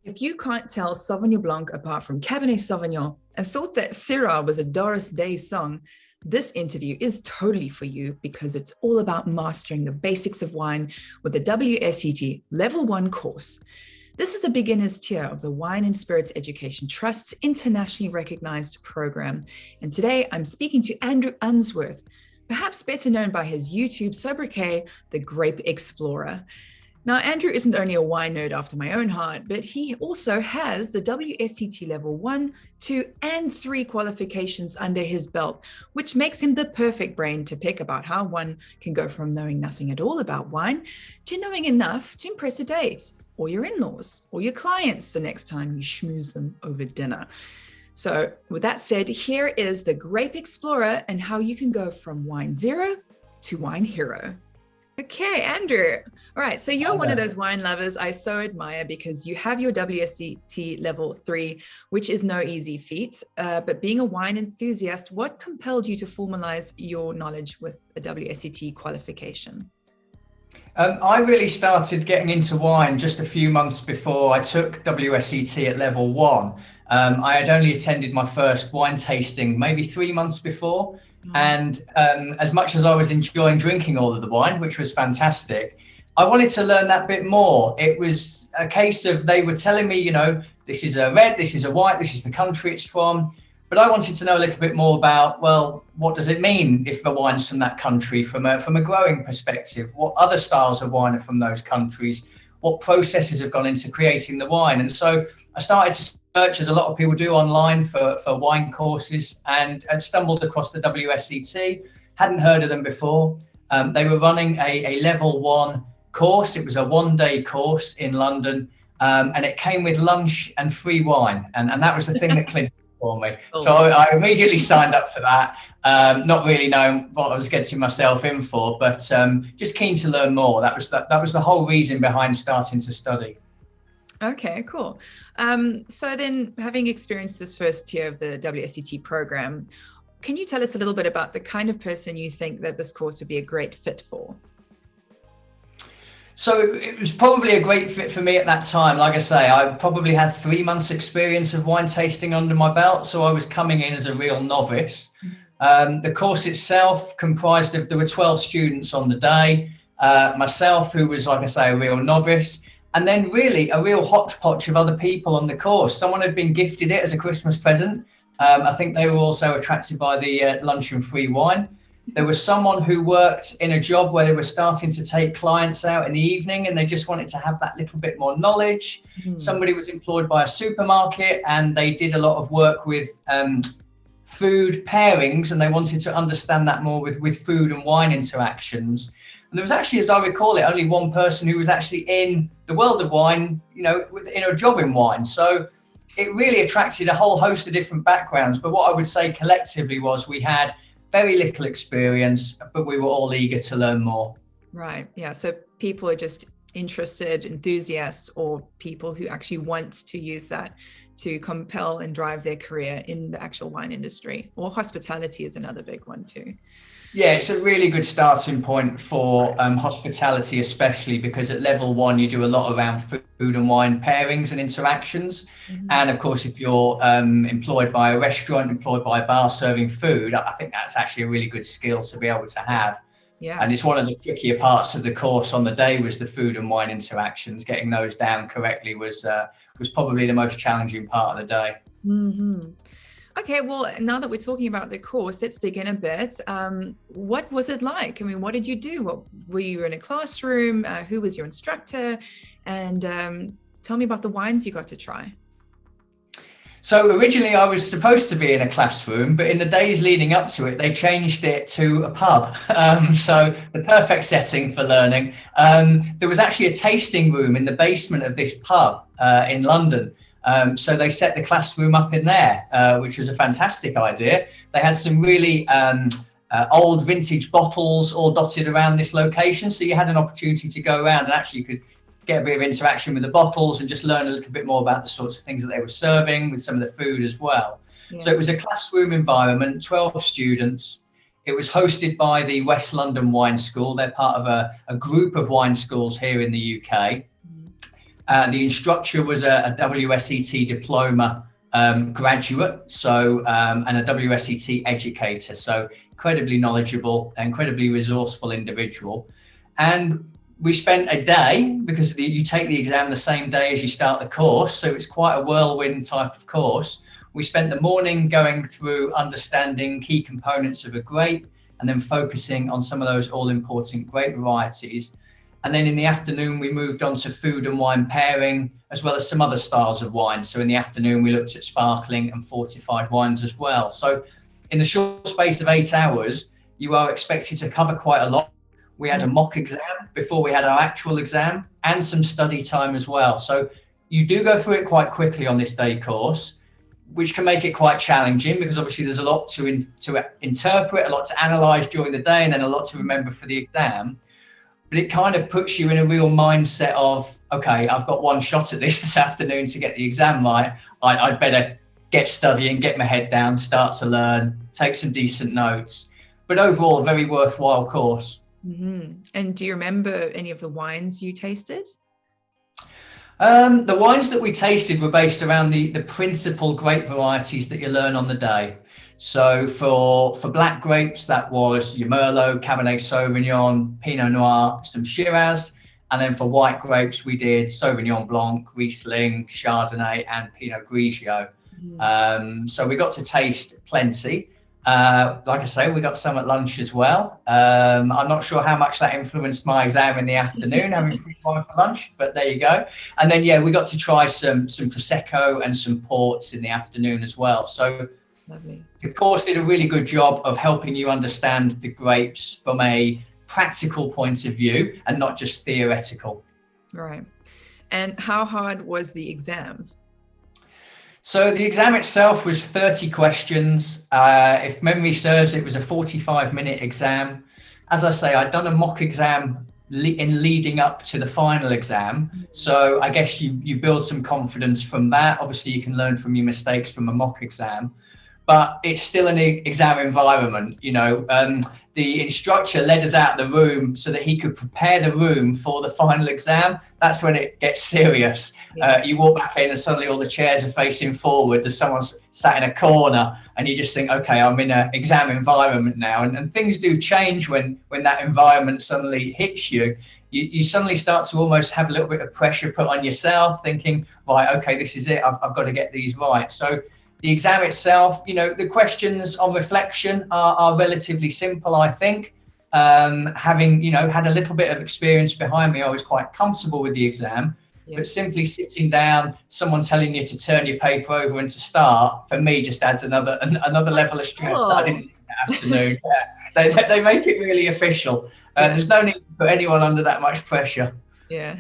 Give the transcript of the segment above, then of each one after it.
If you can't tell Sauvignon Blanc apart from Cabernet Sauvignon and thought that Syrah was a Doris Day song, this interview is totally for you because it's all about mastering the basics of wine with the WSET Level 1 course. This is a beginner's tier of the Wine and Spirits Education Trust's internationally recognized program. And today I'm speaking to Andrew Unsworth, perhaps better known by his YouTube sobriquet, the Grape Explorer. Now, Andrew isn't only a wine nerd after my own heart, but he also has the WSET Level 1, 2, and 3 qualifications under his belt, which makes him the perfect brain to pick about how one can go from knowing nothing at all about wine to knowing enough to impress a date, or your in-laws, or your clients the next time you schmooze them over dinner. So with that said, here is the Grape Explorer and how you can go from wine zero to wine hero. Okay, Andrew. All right, so you're one of those wine lovers I so admire because you have your WSET Level 3, which is no easy feat. But being a wine enthusiast, what compelled you to formalize your knowledge with a WSET qualification? I really started getting into wine just a few months before I took WSET at Level 1. I had only attended my first wine tasting maybe 3 months before. And as much as I was enjoying drinking all of the wine, which was fantastic, I wanted to learn that bit more. It was a case of they were telling me, you know, this is a red, this is a white, this is the country it's from. But I wanted to know a little bit more about, well, what does it mean if the wine's from that country from a growing perspective? What other styles of wine are from those countries? What processes have gone into creating the wine? And so I started to search, as a lot of people do online, for wine courses and stumbled across the WSET. Hadn't heard of them before. They were running a Level 1 course. It was a one-day course in London, and it came with lunch and free wine. And that was the thing that clicked for me. Oh. So I immediately signed up for that, not really knowing what I was getting myself in for, but just keen to learn more. That was the whole reason behind starting to study. Okay, cool. So then, having experienced this first tier of the WSET program, can you tell us a little bit about the kind of person you think that this course would be a great fit for? So it was probably a great fit for me at that time. Like I say, I probably had 3 months experience of wine tasting under my belt. So I was coming in as a real novice. The course itself comprised of, there were 12 students on the day, myself, who was, like I say, a real novice, and then really a real hodgepodge of other people on the course. Someone had been gifted it as a Christmas present. I think they were also attracted by the lunch and free wine. There was someone who worked in a job where they were starting to take clients out in the evening and they just wanted to have that little bit more knowledge. Somebody was employed by a supermarket and they did a lot of work with food pairings and they wanted to understand that more with food and wine interactions. And there was actually, as I recall it, only one person who was actually in the world of wine, you know, in a job in wine. So it really attracted a whole host of different backgrounds. But what I would say collectively was we had very little experience, but we were all eager to learn more. Right. Yeah. So people are just interested, enthusiasts, or people who actually want to use that to compel and drive their career in the actual wine industry. Or hospitality is another big one too. Yeah, it's a really good starting point for hospitality, especially because at Level 1, you do a lot around food and wine pairings and interactions. And of course, if you're employed by a restaurant, employed by a bar serving food, I think that's actually a really good skill to be able to have. Yeah. And it's one of the trickier parts of the course on the day was the food and wine interactions. Getting those down correctly was probably the most challenging part of the day. Okay, well, now that we're talking about the course, let's dig in a bit. What was it like? I mean, what did you do? Were you in a classroom? Who was your instructor? And tell me about the wines you got to try. So originally I was supposed to be in a classroom, but in the days leading up to it, they changed it to a pub. So the perfect setting for learning. There was actually a tasting room in the basement of this pub in London. So they set the classroom up in there, which was a fantastic idea. They had some really old vintage bottles all dotted around this location. So you had an opportunity to go around and actually you could get a bit of interaction with the bottles and just learn a little bit more about the sorts of things that they were serving with some of the food as well. Yeah. So it was a classroom environment, 12 students. It was hosted by the West London Wine School. They're part of a group of wine schools here in the UK. The instructor was a WSET diploma graduate, so and a WSET educator, so incredibly knowledgeable, incredibly resourceful individual. And we spent a day, because you take the exam the same day as you start the course, so it's quite a whirlwind type of course. We spent the morning going through understanding key components of a grape and then focusing on some of those all-important grape varieties. And then in the afternoon, we moved on to food and wine pairing, as well as some other styles of wine. So in the afternoon, we looked at sparkling and fortified wines as well. So in the short space of 8 hours, you are expected to cover quite a lot. We had a mock exam before we had our actual exam, and some study time as well. So you do go through it quite quickly on this day course, which can make it quite challenging, because obviously there's a lot to interpret, a lot to analyze during the day, and then a lot to remember for the exam. But it kind of puts you in a real mindset of, okay, I've got one shot at this afternoon to get the exam right. I'd better get studying, get my head down, start to learn, take some decent notes. But overall, a very worthwhile course. Mm-hmm. And do you remember any of the wines you tasted? The wines that we tasted were based around the principal grape varieties that you learn on the day. So for black grapes, that was your Merlot, Cabernet Sauvignon, Pinot Noir, some Shiraz. And then for white grapes, we did Sauvignon Blanc, Riesling, Chardonnay, and Pinot Grigio. So we got to taste plenty. Like I say, we got some at lunch as well. I'm not sure how much that influenced my exam in the afternoon, having free wine for lunch, but there you go. And then, yeah, we got to try some Prosecco and some ports in the afternoon as well. So lovely. The course did a really good job of helping you understand the grapes from a practical point of view and not just theoretical. Right. And how hard was the exam? So the exam itself was 30 questions. If memory serves, it was a 45-minute exam. As I say, I'd done a mock exam in leading up to the final exam. So I guess you build some confidence from that. Obviously, you can learn from your mistakes from a mock exam, but it's still an exam environment. You know, the instructor led us out of the room so that he could prepare the room for the final exam. That's when it gets serious. You walk back in and suddenly all the chairs are facing forward. There's someone sat in a corner and you just think, okay, I'm in an exam environment now. And things do change when that environment suddenly hits you. You suddenly start to almost have a little bit of pressure put on yourself, thinking, right, okay, this is it. I've got to get these right. So the exam itself, you know, the questions on reflection are relatively simple, I think. Having, you know, had a little bit of experience behind me, I was quite comfortable with the exam. Yeah. But simply sitting down, someone telling you to turn your paper over and to start, for me, just adds another level of stress that I didn't think that afternoon. Yeah. They make it really official. There's no need to put anyone under that much pressure. Yeah.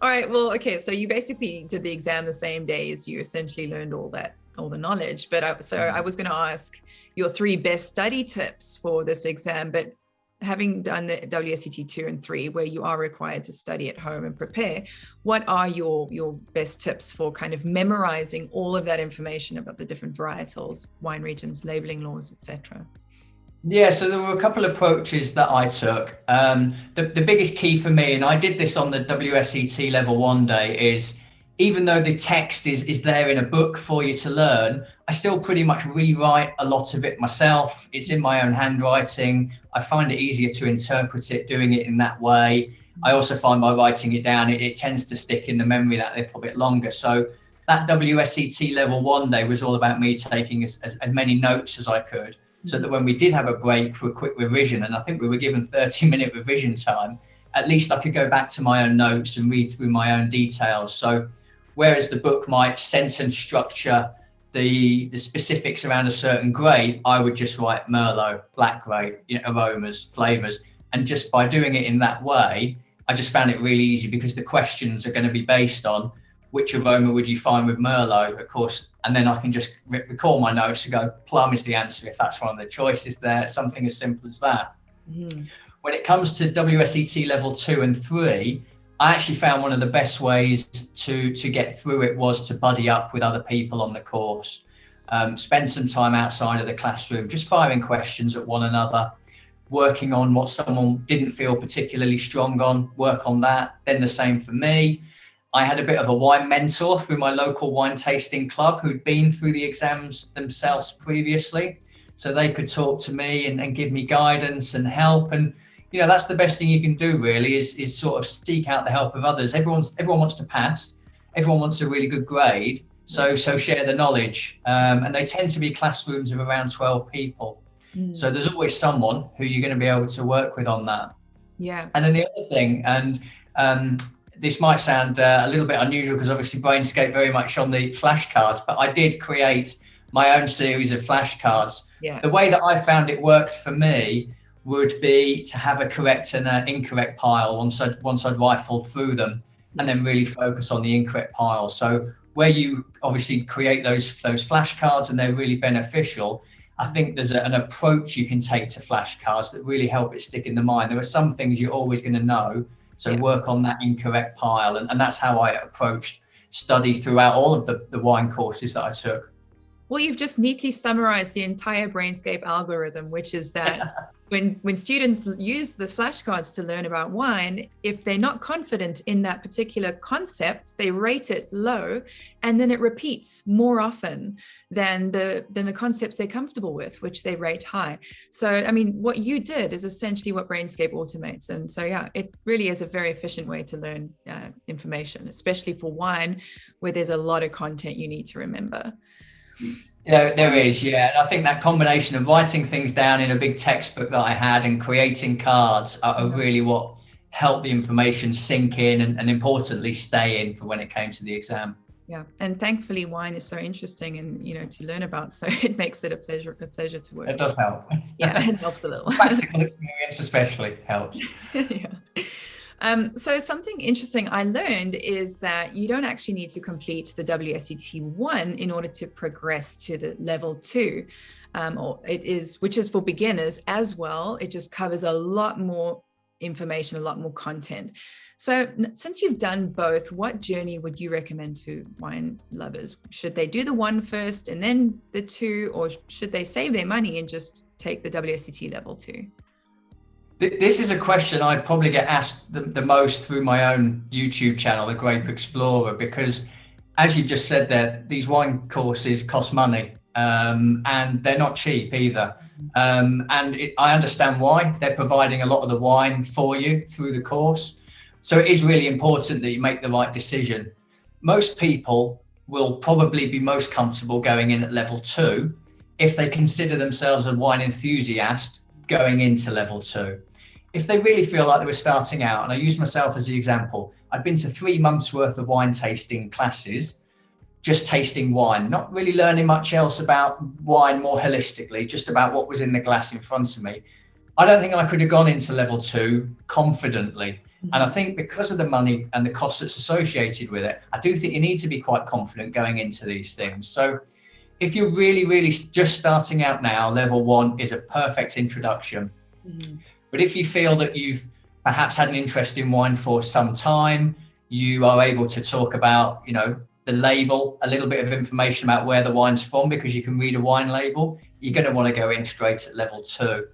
All right. Well, okay. So you basically did the exam the same day as you essentially learned all the knowledge. But I was going to ask your 3 best study tips for this exam. But having done the WSET 2 and 3, where you are required to study at home and prepare, what are your best tips for kind of memorizing all of that information about the different varietals, wine regions, labeling laws, etc.? Yeah, so there were a couple of approaches that I took. The biggest key for me, and I did this on the WSET Level 1 day, is even though the text is there in a book for you to learn, I still pretty much rewrite a lot of it myself. It's in my own handwriting. I find it easier to interpret it doing it in that way. I also find by writing it down, it tends to stick in the memory that little bit longer. So that WSET Level 1 day was all about me taking as many notes as I could, so that when we did have a break for a quick revision, and I think we were given 30-minute revision time, at least I could go back to my own notes and read through my own details. So whereas the book might sentence structure the specifics around a certain grape, I would just write Merlot, black grape, you know, aromas, flavors. And just by doing it in that way, I just found it really easy, because the questions are going to be based on which aroma would you find with Merlot, of course, and then I can just recall my notes and go, plum is the answer if that's one of the choices there, something as simple as that. Mm-hmm. When it comes to WSET Level 2 and 3, I actually found one of the best ways to get through it was to buddy up with other people on the course. Spend some time outside of the classroom, just firing questions at one another. working on what someone didn't feel particularly strong on, work on that. Then the same for me. I had a bit of a wine mentor through my local wine tasting club who'd been through the exams themselves previously. So they could talk to me and give me guidance and help. And, you know, that's the best thing you can do really is sort of seek out the help of others. Everyone wants to pass. Everyone wants a really good grade. So share the knowledge. And they tend to be classrooms of around 12 people. So there's always someone who you're going to be able to work with on that. Yeah. And then the other thing, and this might sound a little bit unusual because obviously Brainscape very much on the flashcards, but I did create my own series of flashcards. Yeah. The way that I found it worked for me would be to have a correct and an incorrect pile once I'd rifled through them, and then really focus on the incorrect pile. So where you obviously create those flashcards and they're really beneficial, I think there's an approach you can take to flashcards that really help it stick in the mind. There are some things you're always going to know, so work on that incorrect pile. And that's how I approached study throughout all of the wine courses that I took. Well, you've just neatly summarized the entire Brainscape algorithm, which is that when students use the flashcards to learn about wine, if they're not confident in that particular concept, they rate it low, and then it repeats more often than the concepts they're comfortable with, which they rate high. So, I mean, what you did is essentially what Brainscape automates. And so, yeah, it really is a very efficient way to learn information, especially for wine, where there's a lot of content you need to remember. There is, yeah. And I think that combination of writing things down in a big textbook that I had and creating cards are really what helped the information sink in and importantly stay in for when it came to the exam. Yeah, and thankfully wine is so interesting and to learn about, so it makes it a pleasure to work. It does help. Yeah, it helps a little. Practical experience especially helps. Yeah. So something interesting I learned is that you don't actually need to complete the WSET 1 in order to progress to the level 2, which is for beginners as well. It just covers a lot more information, a lot more content. So since you've done both, what journey would you recommend to wine lovers? Should they do the 1 first and then the 2, or should they save their money and just take the WSET level 2? This is a question I probably get asked the most through my own YouTube channel, the Grape Explorer, because as you just said there, these wine courses cost money and they're not cheap either. I understand why. They're providing a lot of the wine for you through the course. So it is really important that you make the right decision. Most people will probably be most comfortable going in at level 2 if they consider themselves a wine enthusiast going into level 2. If they really feel like they were starting out, and I use myself as the example, I'd been to 3 months worth of wine tasting classes, just tasting wine, not really learning much else about wine more holistically, just about what was in the glass in front of me. I don't think I could have gone into level 2 confidently. And I think because of the money and the cost that's associated with it, I do think you need to be quite confident going into these things. So if you're really, really just starting out now, level 1 is a perfect introduction. But if you feel that you've perhaps had an interest in wine for some time, you are able to talk about, the label, a little bit of information about where the wine's from, because you can read a wine label, you're going to want to go in straight at level 2.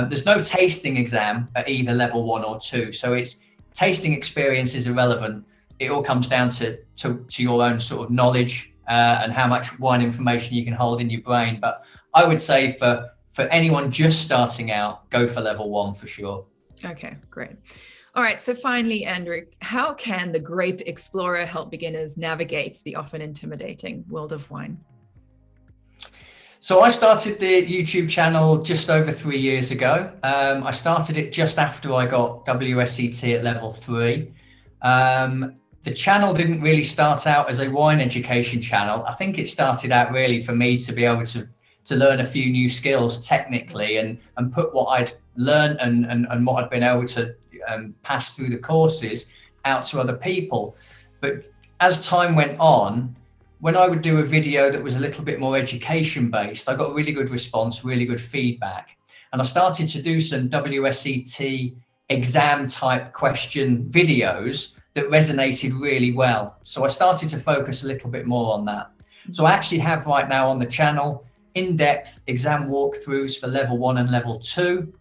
There's no tasting exam at either level 1 or 2. So it's tasting experience is irrelevant. It all comes down to your own sort of knowledge and how much wine information you can hold in your brain. But I would say for anyone just starting out, go for level 1 for sure. Okay, great. All right, so finally, Andrew, how can the Grape Explorer help beginners navigate the often intimidating world of wine? So I started the YouTube channel just over 3 years ago. I started it just after I got WSET at level 3. The channel didn't really start out as a wine education channel. I think it started out really for me to be able to learn a few new skills technically and put what I'd learned and what I'd been able to pass through the courses out to other people. But as time went on, when I would do a video that was a little bit more education based, I got really good response, really good feedback. And I started to do some WSET exam type question videos that resonated really well. So I started to focus a little bit more on that. So I actually have right now on the channel in-depth exam walkthroughs for level 1 and level 2.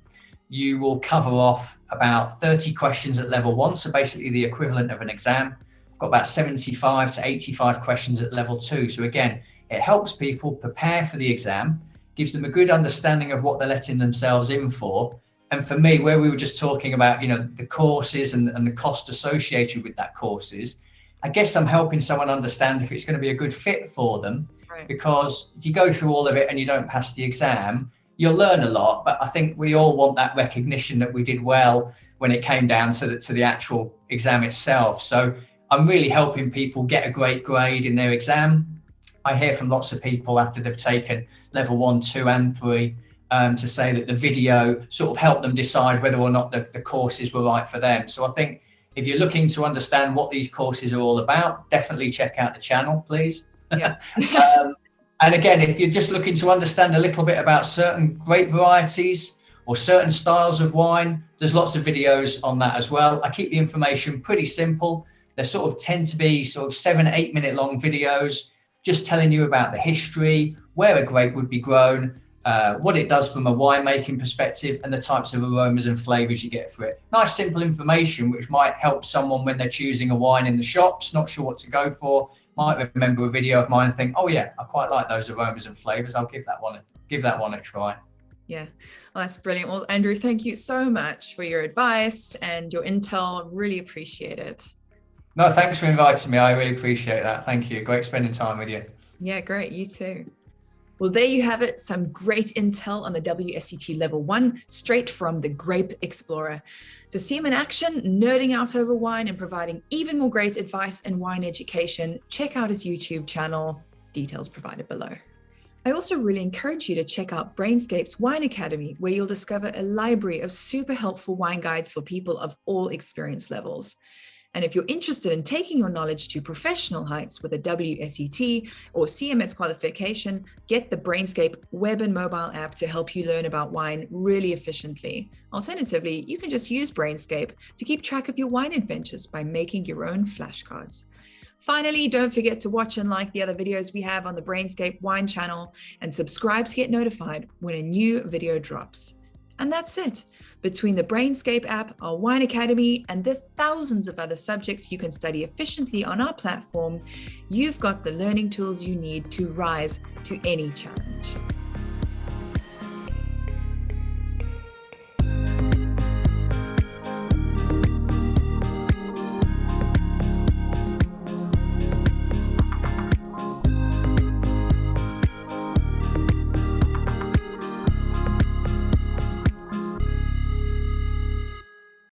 you will cover off about 30 questions at level 1, so basically the equivalent of an exam. I've got about 75 to 85 questions at level 2. So again, it helps people prepare for the exam, gives them a good understanding of what they're letting themselves in for. And for me, where we were just talking about, the courses and the cost associated with that courses, I guess I'm helping someone understand if it's going to be a good fit for them. Right. Because if you go through all of it and you don't pass the exam, you'll learn a lot, but I think we all want that recognition that we did well when it came down to the actual exam itself. So I'm really helping people get a great grade in their exam. I hear from lots of people after they've taken level 1, 2, and 3 to say that the video sort of helped them decide whether or not the courses were right for them. So I think if you're looking to understand what these courses are all about, definitely check out the channel, please. Yeah. And again, if you're just looking to understand a little bit about certain grape varieties or certain styles of wine, there's lots of videos on that as well. I keep the information pretty simple. They sort of tend to be sort of 7-8 minute long videos, just telling you about the history, where a grape would be grown, what it does from a winemaking perspective, and the types of aromas and flavors you get for it. Nice, simple information, which might help someone when they're choosing a wine in the shops, not sure what to go for. Might remember a video of mine and think, oh yeah, I quite like those aromas and flavors. I'll give that one a try. Yeah, well, that's brilliant. Well, Andrew, thank you so much for your advice and your intel. Really appreciate it. No, thanks for inviting me. I really appreciate that. Thank you. Great spending time with you. Yeah, great. You too. Well, there you have it. Some great intel on the WSET Level 1, straight from the Grape Explorer. To see him in action, nerding out over wine and providing even more great advice and wine education, check out his YouTube channel, details provided below. I also really encourage you to check out Brainscape's Wine Academy, where you'll discover a library of super helpful wine guides for people of all experience levels. And if you're interested in taking your knowledge to professional heights with a WSET or CMS qualification, get the Brainscape web and mobile app to help you learn about wine really efficiently. Alternatively, you can just use Brainscape to keep track of your wine adventures by making your own flashcards. Finally, don't forget to watch and like the other videos we have on the Brainscape Wine channel and subscribe to get notified when a new video drops. And that's it. Between the Brainscape app, our Wine Academy, and the thousands of other subjects you can study efficiently on our platform, you've got the learning tools you need to rise to any challenge.